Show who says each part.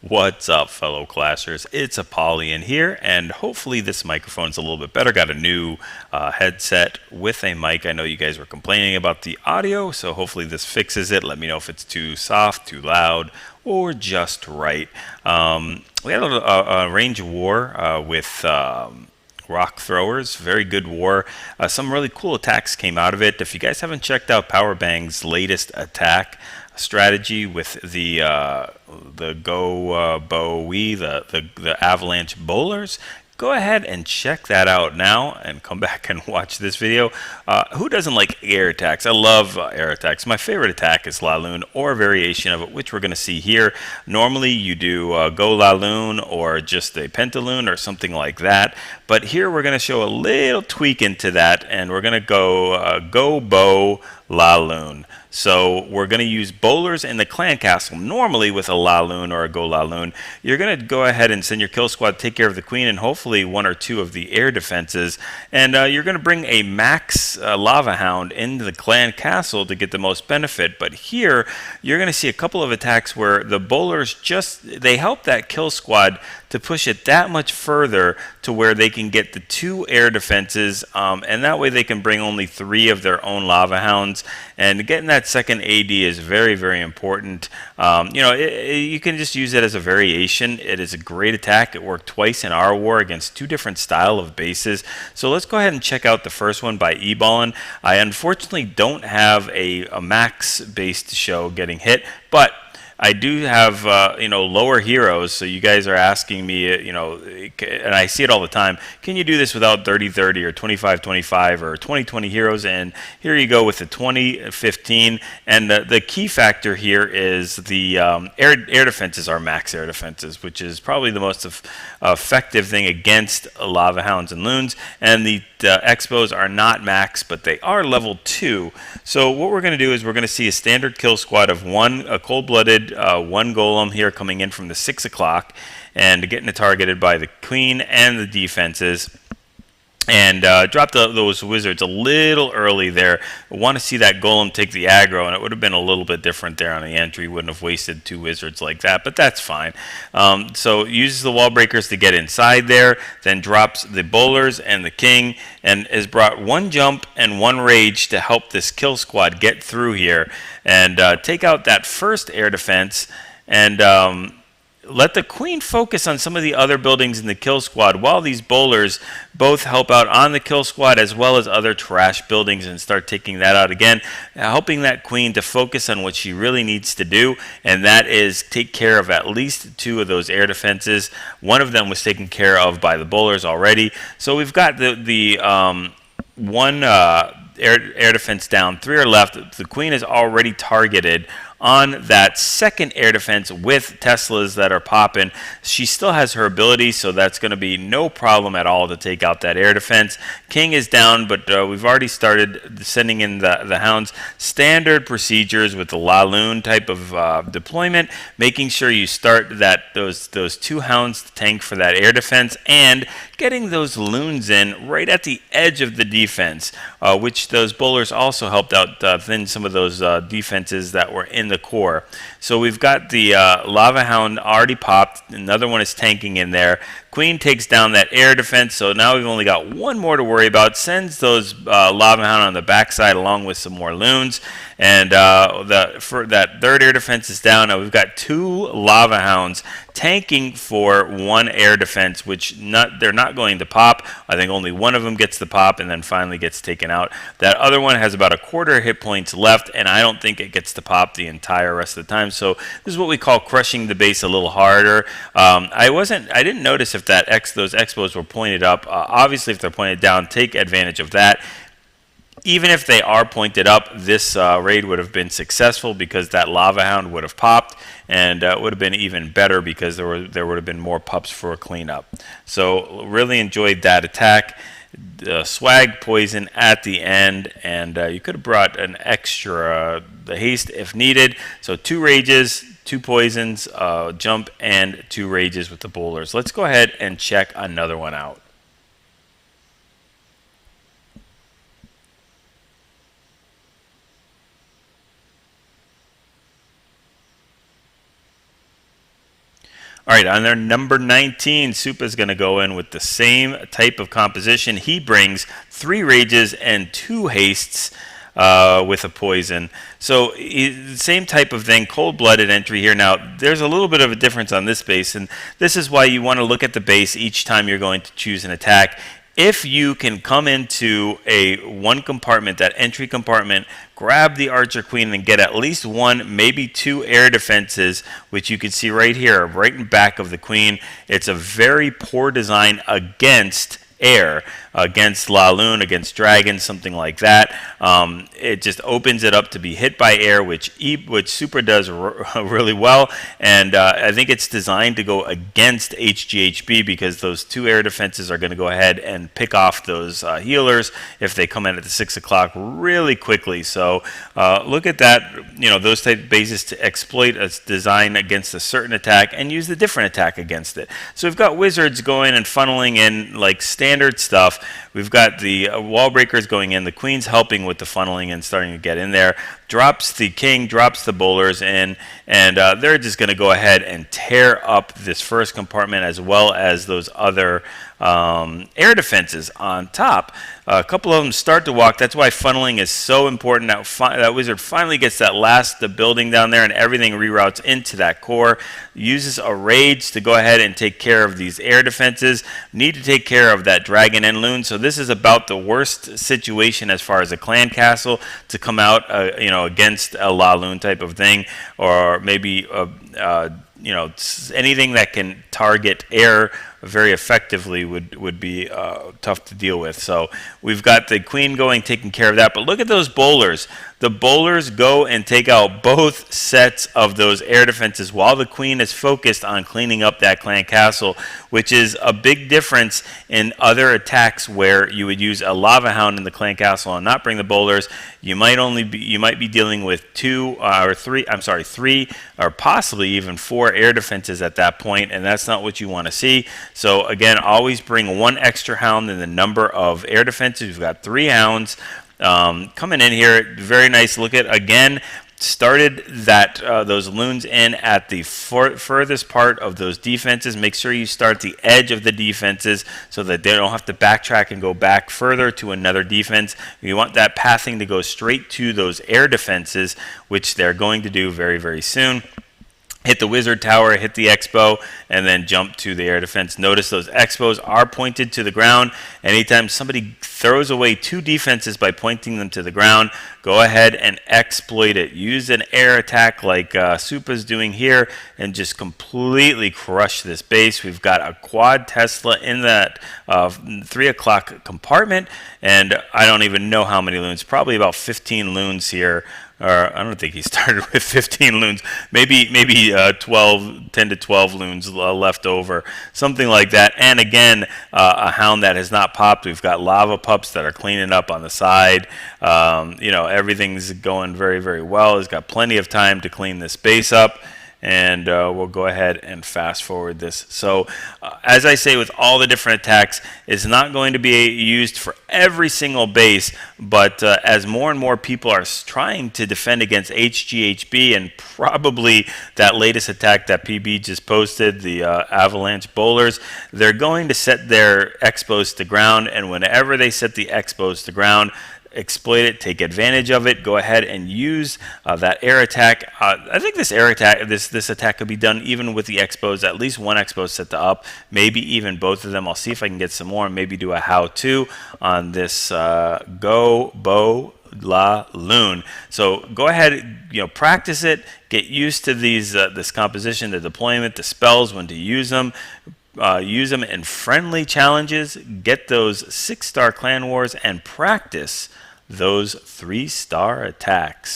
Speaker 1: What's up, fellow classers? It's Apollyon here, and hopefully this microphone's a little bit better. Got a new headset with a mic. I know you guys were complaining about the audio, so hopefully this fixes it. Let me know if it's too soft, too loud, or just right. We had a range of war with rock throwers. Very good war. Some really cool attacks came out of it. If you guys haven't checked out Powerbang's latest attack strategy with the the avalanche bowlers, go ahead and check that out now and come back and watch this video. Who doesn't like air attacks? I love air attacks. My favorite attack is LavaHound or a variation of it, which we're going to see here. Normally you do GoLaLoon or just a Pentaloon or something like that, but here we're going to show a little tweak into that, and we're going to go GoBoLaLoon. So we're going to use bowlers in the clan castle. Normally with a LavaHound or a GoLaLoon, you're going to go ahead and send your kill squad to take care of the queen and hopefully one or two of the air defenses. And you're going to bring a max LavaHound into the clan castle to get the most benefit. But here, you're going to see a couple of attacks where the bowlers they help that kill squad to push it that much further to where they can get the two air defenses, and that way they can bring only 3 of their own LavaHounds. And getting that second AD is very, very important. You can just use it as a variation. It is a great attack. It worked twice in our war against 2 different style of bases. So let's go ahead and check out the first one by eBallin. I unfortunately don't have a max-based show getting hit, but I do have, lower heroes, so you guys are asking me, and I see it all the time, can you do this without 30-30 or 25-25 or 20-20 heroes? And here you go with the 20-15, and the key factor here is the air defenses are max air defenses, which is probably the most effective thing against LavaHounds and Loons, and the expos are not max, but they are level 2. So what we're going to do is we're going to see a standard kill squad of a cold-blooded one golem here coming in from the 6 o'clock and getting targeted by the queen and the defenses. And drop those wizards a little early there. I want to see that golem take the aggro, and it would have been a little bit different there on the entry. Wouldn't have wasted 2 wizards like that, but that's fine. So uses the wall breakers to get inside there, then drops the bowlers and the king, and has brought 1 jump and 1 rage to help this kill squad get through here and take out that first air defense, and let the queen focus on some of the other buildings in the kill squad while these bowlers both help out on the kill squad as well as other trash buildings and start taking that out again, helping that queen to focus on what she really needs to do, and that is take care of at least 2 of those air defenses. One of them was taken care of by the bowlers already. So we've got the one air defense down, 3 are left. The queen is already targeted on that second air defense with Teslas that are popping. She still has her ability, so that's going to be no problem at all to take out that air defense. King is down, but we've already started sending in the hounds. Standard procedures with the LavaHound type of deployment, making sure you start those 2 hounds to tank for that air defense, and getting those loons in right at the edge of the defense, which those bowlers also helped out thin some of those defenses that were in the core. So we've got the LavaHound already popped. Another one is tanking in there. Queen takes down that air defense, so now we've only got 1 more to worry about. Sends those LavaHound on the backside along with some more loons, and for that 3rd air defense is down. Now we've got 2 LavaHounds tanking for 1 air defense, which they're not going to pop. I think only one of them gets the pop and then finally gets taken out. That other one has about a quarter hit points left, and I don't think it gets to pop the entire rest of the time. So this is what we call crushing the base a little harder. I didn't notice if those expos were pointed up. Obviously, if they're pointed down, take advantage of that. Even if they are pointed up, this raid would have been successful because that LavaHound would have popped, and it would have been even better because there would have been more pups for a cleanup. So really enjoyed that attack. Swag poison at the end, and you could have brought an extra the haste if needed. So 2 rages, 2 poisons, jump, and 2 rages with the bowlers. Let's go ahead and check another one out. All right, on their number 19, Supa is going to go in with the same type of composition. He brings 3 rages and 2 hastes with a poison. So same type of thing, cold-blooded entry here. Now, there's a little bit of a difference on this base, and this is why you want to look at the base each time you're going to choose an attack. If you can come into a one compartment, that entry compartment, grab the Archer Queen and get at least 1, maybe 2 air defenses, which you can see right here, right in back of the Queen. It's a very poor design against air, against LavaHound, against dragons, something like that. It just opens it up to be hit by air, which Supa does really well, and I think it's designed to go against HGHB because those 2 air defenses are going to go ahead and pick off those healers if they come in at the 6 o'clock really quickly. So look at that, those type of bases to exploit a design against a certain attack and use the different attack against it. So we've got wizards going and funneling in like standard stuff. We've got the wall breakers going in, the queen's helping with the funneling and starting to get in there. Drops the king, drops the bowlers in, and they're just going to go ahead and tear up this first compartment as well as those other air defenses on top. A couple of them start to walk. That's why funneling is so important. That wizard finally gets that last building down there, and everything reroutes into that core. Uses a rage to go ahead and take care of these air defenses. Need to take care of that dragon and loon. So this is about the worst situation as far as a clan castle to come out, against a LavaHound type of thing, or maybe anything that can target air very effectively would be tough to deal with. So we've got the queen going, taking care of that. But look at those bowlers. The bowlers go and take out both sets of those air defenses while the queen is focused on cleaning up that clan castle, which is a big difference in other attacks where you would use a LavaHound in the clan castle and not bring the bowlers. You might be dealing with 3 or possibly even 4 air defenses at that point, and that's not what you want to see. So again, always bring 1 extra hound in the number of air defenses. We've got 3 hounds coming in here. Very nice. Look at, again, started that those loons in at the furthest part of those defenses. Make sure you start the edge of the defenses so that they don't have to backtrack and go back further to another defense. You want that pathing to go straight to those air defenses, which they're going to do very, very soon. Hit the wizard tower, hit the expo, and then jump to the air defense. Notice those expos are pointed to the ground. Anytime somebody throws away 2 defenses by pointing them to the ground, go ahead and exploit it. Use an air attack like Supa's doing here and just completely crush this base. We've got a quad Tesla in that 3 o'clock compartment, and I don't even know how many loons. Probably about 15 loons here. Or I don't think he started with 15 loons. Maybe 10 to 12 loons left over, something like that. And again, a hound that has not popped. We've got lava pups that are cleaning up on the side. Everything's going very, very well. He's got plenty of time to clean this base up. And we'll go ahead and fast forward this. So as I say, with all the different attacks, it's not going to be used for every single base, but as more and more people are trying to defend against HGHB and probably that latest attack that PB just posted, the Avalanche Bowlers, they're going to set their expos to ground, and whenever they set the expos to ground, exploit it, take advantage of it, go ahead and use that air attack. I think this air attack, this attack could be done even with the expos, at least 1 expo set to up, maybe even both of them. I'll see if I can get some more and maybe do a how-to on this GoBoLaLoon. So go ahead, practice it, get used to this composition, the deployment, the spells, when to use them. Use them in friendly challenges, get those 6-star clan wars, and practice those 3-star attacks.